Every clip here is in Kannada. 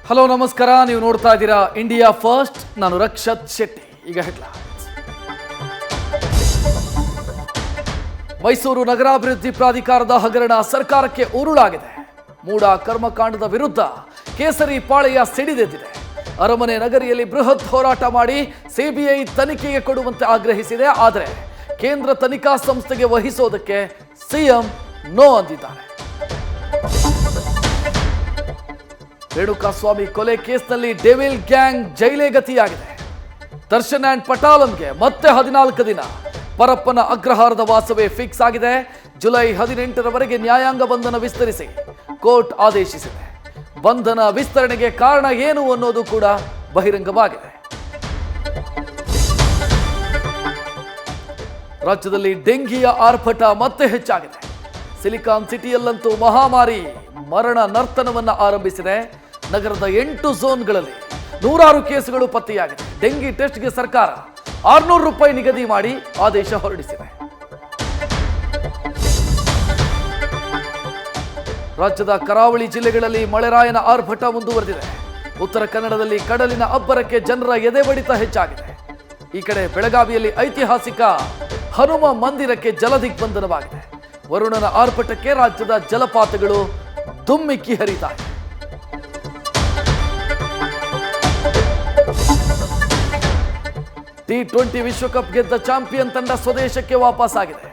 ಹಲೋ ನಮಸ್ಕಾರ, ನೀವು ನೋಡ್ತಾ ಇದ್ದೀರಾ ಇಂಡಿಯಾ ಫಸ್ಟ್. ನಾನು ರಕ್ಷತ್ ಶೆಟ್ಟಿ. ಈಗ ಹೆಡ್ಲೈನ್ಸ್. ಮೈಸೂರು ನಗರಾಭಿವೃದ್ಧಿ ಪ್ರಾಧಿಕಾರದ ಹಗರಣ ಸರ್ಕಾರಕ್ಕೆ ಉರುಳಾಗಿದೆ. ಮೂಡ ಕರ್ಮಕಾಂಡದ ವಿರುದ್ಧ ಕೇಸರಿ ಪಾಳೆಯ ಸಿಡಿದೆದ್ದಿದೆ. ಅರಮನೆ ನಗರಿಯಲ್ಲಿ ಬೃಹತ್ ಹೋರಾಟ ಮಾಡಿ ಸಿಬಿಐ ತನಿಖೆಗೆ ಕೊಡುವಂತೆ ಆಗ್ರಹಿಸಿದೆ. ಆದರೆ ಕೇಂದ್ರ ತನಿಖಾ ಸಂಸ್ಥೆಗೆ ವಹಿಸೋದಕ್ಕೆ ಸಿಎಂ ನೋ ಅಂದಿದ್ದಾರೆ. ರೇಣುಕಾಸ್ವಾಮಿ ಕೊಲೆ ಕೇಸ್ನಲ್ಲಿ ಡೆವಿಲ್ ಗ್ಯಾಂಗ್ ಜೈಲೇ ಗತಿಯಾಗಿದೆ. ದರ್ಶನ್ ಅಂಡ್ ಪಟಾಲಂಗೆ ಮತ್ತೆ 14 ದಿನ. ಪರಪ್ಪನ ಅಗ್ರಹಾರದ ವಾಸವೇ ಫಿಕ್ಸ್ ಆಗಿದೆ. ಜುಲೈ 18ರವರೆಗೆ ನ್ಯಾಯಾಂಗ ಬಂಧನ ವಿಸ್ತರಿಸಿ ಕೋರ್ಟ್ ಆದೇಶಿಸಿದೆ. ಬಂಧನ ವಿಸ್ತರಣೆಗೆ ಕಾರಣ ಏನು ಅನ್ನೋದು ಕೂಡ ಬಹಿರಂಗವಾಗಿದೆ. ರಾಜ್ಯದಲ್ಲಿ ಡೆಂಗಿಯ ಆರ್ಭಟ ಮತ್ತೆ ಹೆಚ್ಚಾಗಿದೆ. ಸಿಲಿಕಾನ್ ಸಿಟಿಯಲ್ಲಂತೂ ಮಹಾಮಾರಿ ಮರಣ ನರ್ತನವನ್ನು ಆರಂಭಿಸಿದೆ. ನಗರದ 8 ಝೋನ್ಗಳಲ್ಲಿ 100 ಕೇಸುಗಳು ಪತ್ತೆಯಾಗಿದೆ. ಡೆಂಗಿ ಟೆಸ್ಟ್ಗೆ ಸರ್ಕಾರ 600 ರೂಪಾಯಿ ನಿಗದಿ ಮಾಡಿ ಆದೇಶ ಹೊರಡಿಸಿದೆ. ರಾಜ್ಯದ ಕರಾವಳಿ ಜಿಲ್ಲೆಗಳಲ್ಲಿ ಮಳೆರಾಯನ ಆರ್ಭಟ ಮುಂದುವರೆದಿದೆ. ಉತ್ತರ ಕನ್ನಡದಲ್ಲಿ ಕಡಲಿನ ಅಬ್ಬರಕ್ಕೆ ಜನರ ಎದೆ ಬಡಿತ ಹೆಚ್ಚಾಗಿದೆ. ಈ ಕಡೆ ಬೆಳಗಾವಿಯಲ್ಲಿ ಐತಿಹಾಸಿಕ ಹನುಮ ಮಂದಿರಕ್ಕೆ ಜಲದಿಗ್ಬಂಧನವಾಗಿದೆ. ವರುಣನ ಆರ್ಭಟಕ್ಕೆ ರಾಜ್ಯದ ಜಲಪಾತಗಳು ಧುಮ್ಮಿಕ್ಕಿ ಹರಿತಾ ಇದೆ. T20 ವಿಶ್ವಕಪ್ ಗೆದ್ದ ಚಾಂಪಿಯನ್ ತಂಡ ಸ್ವದೇಶಕ್ಕೆ ವಾಪಸ್ ಆಗಿದೆ.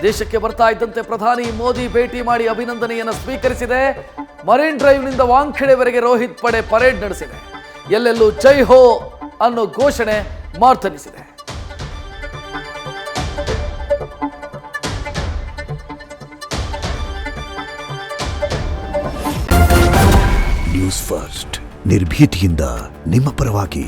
ದೇಶಕ್ಕೆ ಬರ್ತಾ ಇದ್ದಂತೆ ಪ್ರಧಾನಿ ಮೋದಿ ಭೇಟಿ ಮಾಡಿ ಅಭಿನಂದನೆಯನ್ನು ಸ್ವೀಕರಿಸಿದೆ. ಮರೀನ್ ಡ್ರೈವ್ನಿಂದ ವಾಂಖೆಡೆವರೆಗೆ ರೋಹಿತ್ ಪಡೆ ಪರೇಡ್ ನಡೆಸಿದೆ. ಎಲ್ಲೆಲ್ಲೂ ಜೈ ಹೋ ಅನ್ನೋ ಘೋಷಣೆ ಮಾರ್ತನಿಸಿದೆ. ನ್ಯೂಸ್ ಫಸ್ಟ್ ನಿರ್ಭೀತಿಯಿಂದ ನಿಮ್ಮ ಪರವಾಗಿ.